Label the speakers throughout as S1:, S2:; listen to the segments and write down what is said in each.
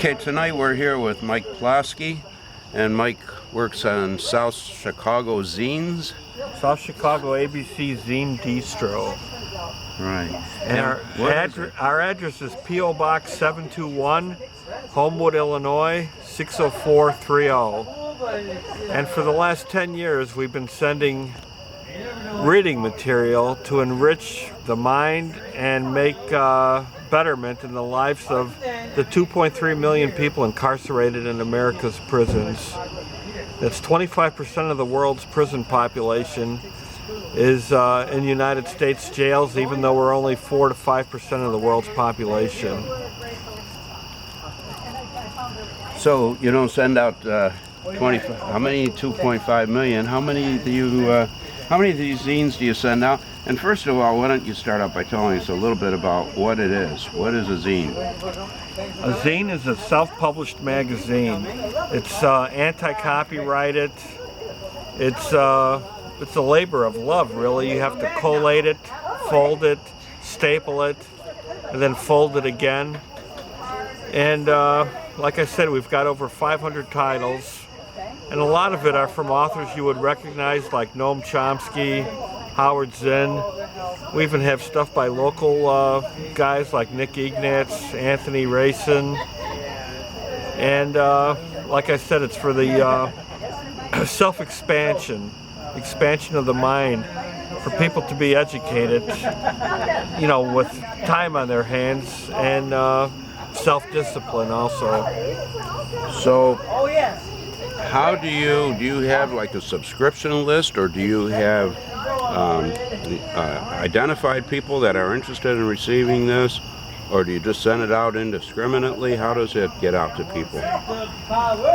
S1: Okay, tonight we're here with Mike Plosky, and Mike works on South Chicago Zines.
S2: South Chicago ABC Zine Distro.
S1: Right.
S2: And our address is P.O. Box 721, Homewood, Illinois 60430. And for the last 10 years we've been sending reading material to enrich the mind and make betterment in the lives of the 2.3 million people incarcerated in America's prisons. That's 25% of the world's prison population is in United States jails, even though we're only 4 to 5% of the world's population.
S1: So you don't send out how many? 2.5 million. How many do you? How many of these zines do you send out? And first of all, why don't you start out by telling us a little bit about what it is? What is a zine?
S2: A zine is a self-published magazine. It's anti-copyrighted. It's a labor of love, really. You have to collate it, fold it, staple it, and then fold it again. And like I said, we've got over 500 titles, and a lot of it are from authors you would recognize, like Noam Chomsky, Howard Zinn. We even have stuff by local guys like Nick Ignatz, Anthony Racin. And like I said, it's for the self-expansion of the mind, for people to be educated, you know, with time on their hands, and self-discipline also.
S1: So how do you have like a subscription list, or do you have identified people that are interested in receiving this, or do you just send it out indiscriminately? How does it get out to people?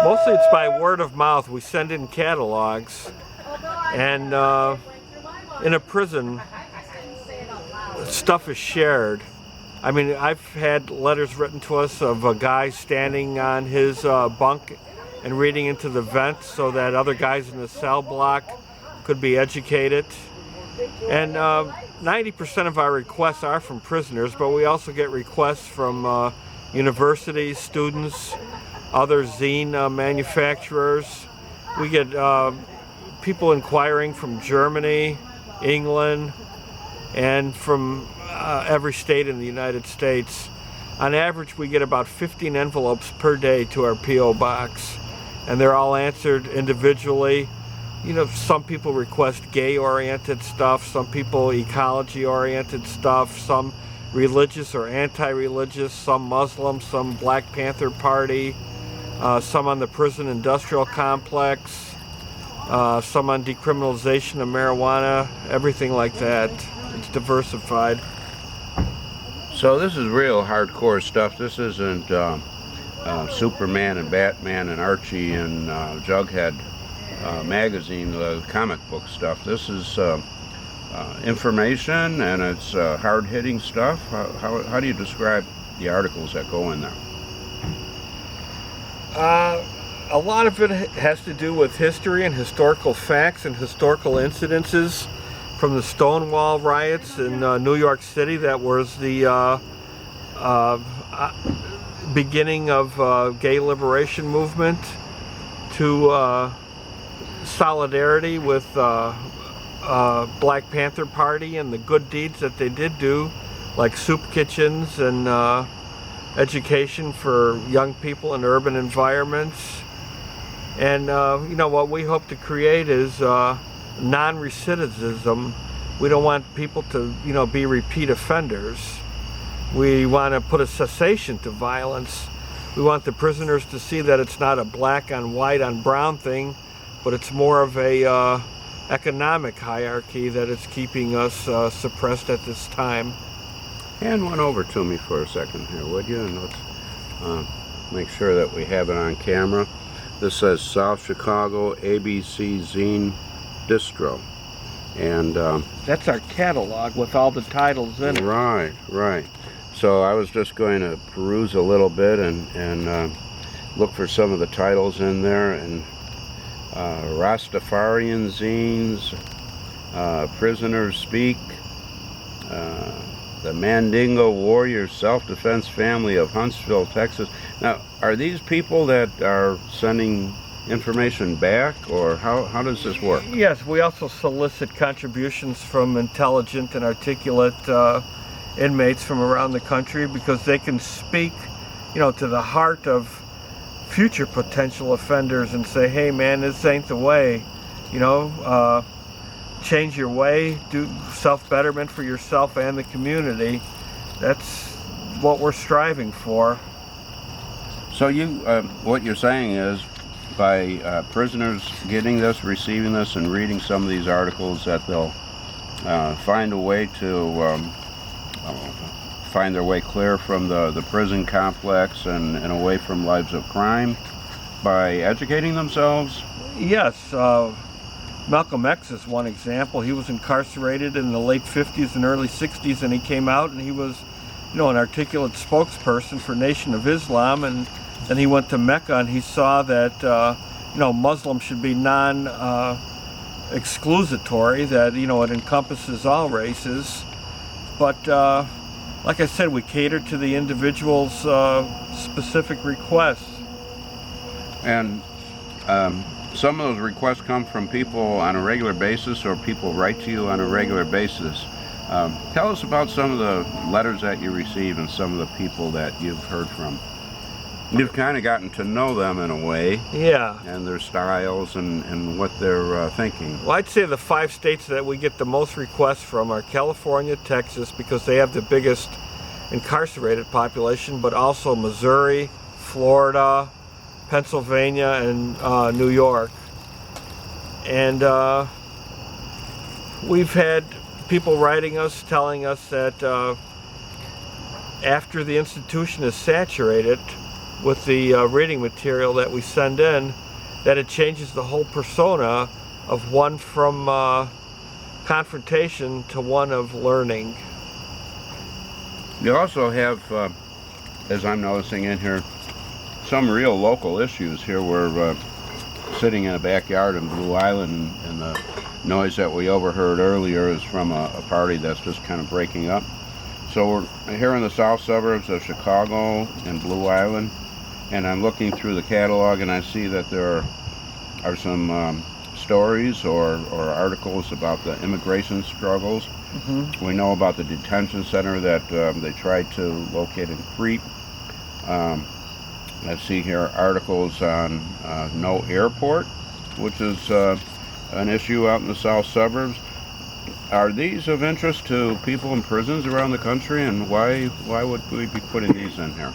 S2: Mostly it's by word of mouth. We send in catalogs, and in a prison, stuff is shared. I mean, I've had letters written to us of a guy standing on his bunk and reading into the vent so that other guys in the cell block could be educated. And 90% of our requests are from prisoners, but we also get requests from universities, students, other zine manufacturers. We get people inquiring from Germany, England, and from every state in the United States. On average, we get about 15 envelopes per day to our P.O. box, and they're all answered individually. You know, some people request gay-oriented stuff, some people ecology-oriented stuff, some religious or anti-religious, some Muslim, some Black Panther Party, some on the prison industrial complex, some on decriminalization of marijuana, everything like that. It's diversified.
S1: So this is real hardcore stuff. This isn't Superman and Batman and Archie and Jughead magazine, the comic book stuff. This is information, and it's hard-hitting stuff. How do you describe the articles that go in there?
S2: A lot of it has to do with history and historical facts and historical incidences from the Stonewall riots in New York City. That was the beginning of gay liberation movement, to solidarity with Black Panther Party and the good deeds that they did do, like soup kitchens and education for young people in urban environments. And you know, what we hope to create is non-recidivism. We don't want people to, you know, be repeat offenders. We want to put a cessation to violence. We want the prisoners to see that it's not a black on white on brown thing, but it's more of a economic hierarchy that is keeping us suppressed at this time.
S1: Hand one over to me for a second here, would you? And let's make sure that we have it on camera. This says South Chicago ABC Zine Distro. And
S2: that's our catalog with all the titles in it.
S1: Right, right. So I was just going to peruse a little bit and look for some of the titles in there. And Rastafarian zines, Prisoners Speak, the Mandingo Warrior Self-Defense Family of Huntsville, Texas. Now, are these people that are sending information back, or how does this work?
S2: Yes, we also solicit contributions from intelligent and articulate inmates from around the country, because they can speak, to the heart of future potential offenders and say, hey man, this ain't the way, change your way, do self-betterment for yourself and the community. That's what we're striving for.
S1: So what you're saying is, by prisoners getting this, receiving this, and reading some of these articles, that they'll find a way to find their way clear from the prison complex and away from lives of crime by educating themselves?
S2: Yes. Malcolm X is one example. He was incarcerated in the late 50s and early 60s, and he came out and he was, an articulate spokesperson for Nation of Islam, and then he went to Mecca and he saw that, Muslims should be non-exclusatory, that, it encompasses all races. But, like I said, we cater to the individual's specific requests.
S1: And some of those requests come from people on a regular basis, or people write to you on a regular basis. Tell us about some of the letters that you receive and some of the people that you've heard from. You've kind of gotten to know them in a way.
S2: Yeah.
S1: And their styles and what they're thinking.
S2: Well, I'd say the 5 states that we get the most requests from are California, Texas, because they have the biggest incarcerated population, but also Missouri, Florida, Pennsylvania, and New York. And we've had people writing us, telling us that after the institution is saturated with the reading material that we send in, that it changes the whole persona of one from confrontation to one of learning.
S1: You also have, as I'm noticing in here, some real local issues here. We're sitting in a backyard in Blue Island, and the noise that we overheard earlier is from a party that's just kind of breaking up. So we're here in the south suburbs of Chicago in Blue Island, and I'm looking through the catalog and I see that there are some stories or articles about the immigration struggles. Mm-hmm. We know about the detention center that they tried to locate in Crete. I see here articles on no airport, which is an issue out in the south suburbs. Are these of interest to people in prisons around the country, and why would we be putting these in here?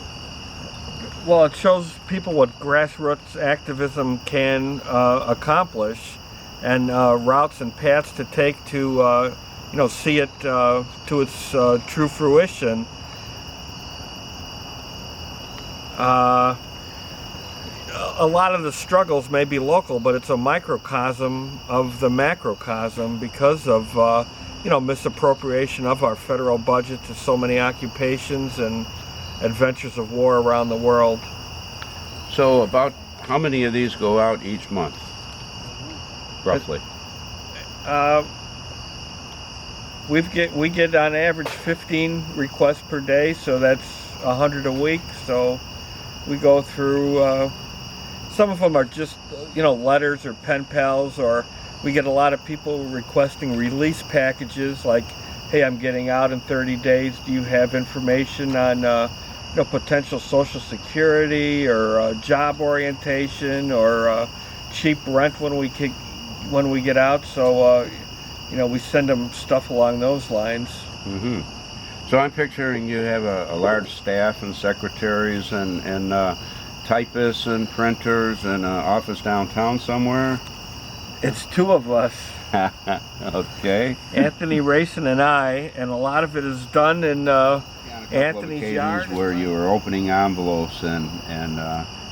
S2: Well, it shows people what grassroots activism can accomplish, and routes and paths to take to see it to its true fruition. A lot of the struggles may be local, but it's a microcosm of the macrocosm because of misappropriation of our federal budget to so many occupations and adventures of war around the world.
S1: So about how many of these go out each month, roughly?
S2: We get on average 15 requests per day, so that's 100 a week. So we go through, some of them are just, letters or pen pals, or we get a lot of people requesting release packages like, hey, I'm getting out in 30 days. Do you have information on, potential Social Security or job orientation or cheap rent when we get out? So, we send them stuff along those lines.
S1: Mm-hmm. So I'm picturing you have a large staff and secretaries and typists and printers and an office downtown somewhere.
S2: It's 2 of us.
S1: Okay.
S2: Anthony Racing and I, and a lot of it is done in Anthony's yard.
S1: Where you were opening envelopes and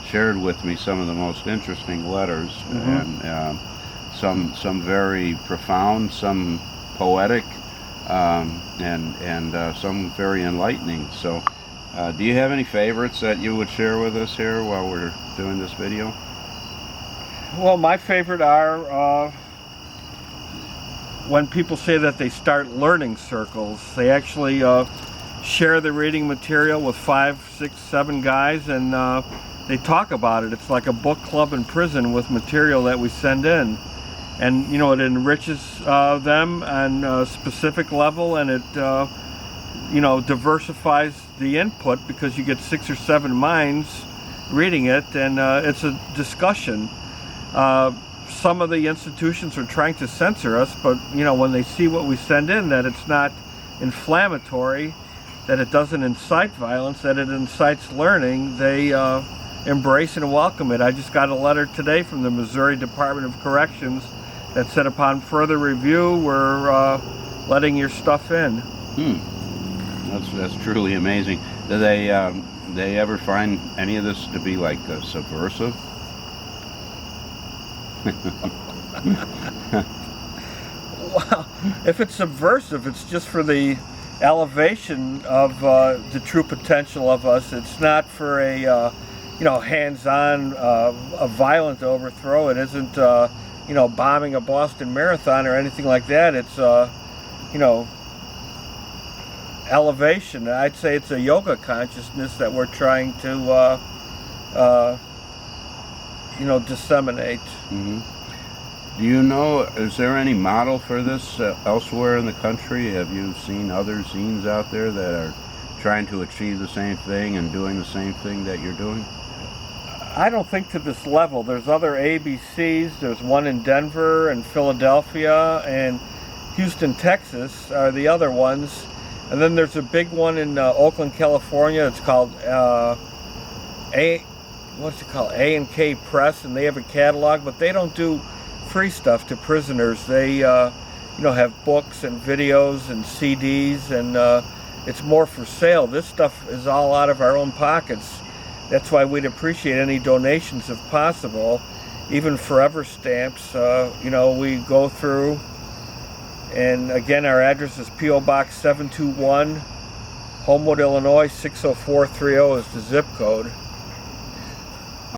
S1: shared with me some of the most interesting letters, mm-hmm. and some very profound, some poetic, and some very enlightening. So do you have any favorites that you would share with us here while we're doing this video?
S2: Well, my favorite are when people say that they start learning circles, they actually share the reading material with 5, 6, 7 guys, and they talk about it. It's like a book club in prison with material that we send in. And you know, it enriches them on a specific level, and it you know, diversifies the input because you get 6 or 7 minds reading it, and it's a discussion. Some of the institutions are trying to censor us, but you know, when they see what we send in, that it's not inflammatory, that it doesn't incite violence, that it incites learning, they embrace and welcome it. I just got a letter today from the Missouri Department of Corrections that said upon further review, we're letting your stuff in.
S1: That's truly amazing. Do they ever find any of this to be like subversive?
S2: Well, if it's subversive, it's just for the elevation of the true potential of us. It's not for a you know, hands-on, a violent overthrow. It isn't you know, bombing a Boston Marathon or anything like that. It's you know, elevation. I'd say it's a yoga consciousness that we're trying to you know, disseminate.
S1: Do you know, is there any model for this elsewhere in the country? Have you seen other zines out there that are trying to achieve the same thing and doing the same thing that you're doing?
S2: I don't think to this level. There's other ABCs. There's one in Denver and Philadelphia, and Houston, Texas are the other ones. And then there's a big one in Oakland, California. It's called A&K Press, and they have a catalog, but they don't do free stuff to prisoners. They you know, have books and videos and CDs, and it's more for sale. This stuff is all out of our own pockets. That's why we'd appreciate any donations if possible. Even forever stamps, you know, we go through. And again, our address is P.O. Box 721, Homewood, Illinois 60430 is the zip code.